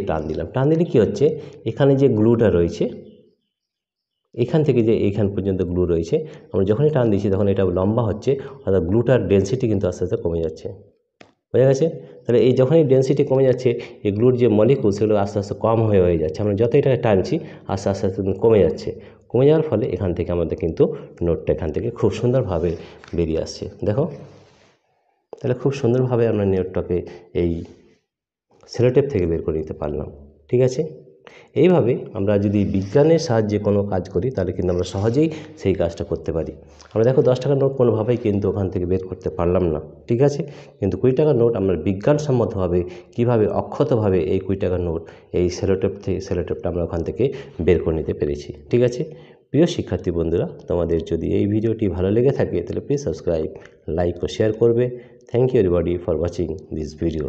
টান দিলাম, টান দিলে কী হচ্ছে, এখানে যে গ্লুটা রয়েছে, এখান থেকে যে এইখান পর্যন্ত গ্লু রয়েছে, আমরা যখনই টান দিচ্ছি তখন এটা লম্বা হচ্ছে, অর্থাৎ গ্লুটার ডেন্সিটি কিন্তু আস্তে আস্তে কমে যাচ্ছে। বোঝা গেছে? তাহলে এই যখনই ডেন্সিটি কমে যাচ্ছে, এই গ্লুর যে মলিকুল সেগুলো আস্তে আস্তে কম হয়ে যাচ্ছে। আমরা যত এটাকে টানছি আস্তে আস্তে আস্তে কমে যাচ্ছে। কমে যাওয়ার ফলে এখান থেকে আমাদের কিন্তু নোটটা এখান থেকে খুব সুন্দরভাবে বেরিয়ে আসছে। দেখো, তাহলে খুব সুন্দরভাবে আমরা নোটটাকে এই সেলোটেপ থেকে বের করে নিতে পারলাম। ঠিক আছে? এইভাবে আমরা যদি বিজ্ঞানের সাহায্যে কোনো কাজ করি তাহলে কিন্তু আমরা সহজেই সেই কাজটা করতে পারি। আমরা দেখো 10 টাকার নোট কোনোভাবেই কিন্তু ওখান থেকে বের করতে পারলাম না। ঠিক আছে? কিন্তু 20 টাকার নোট আমরা বিজ্ঞানসম্মতভাবে কীভাবে অক্ষতভাবে এই 20 টাকার নোট এই সেলোটেপটা আমরা ওখান থেকে বের করে নিতে পেরেছি। ঠিক আছে? প্রিয় শিক্ষার্থী বন্ধুরা, তোমাদের যদি এই ভিডিওটি ভালো লেগে থাকে তাহলে প্লিজ সাবস্ক্রাইব, লাইক ও শেয়ার করবে। Thank you everybody for watching this video.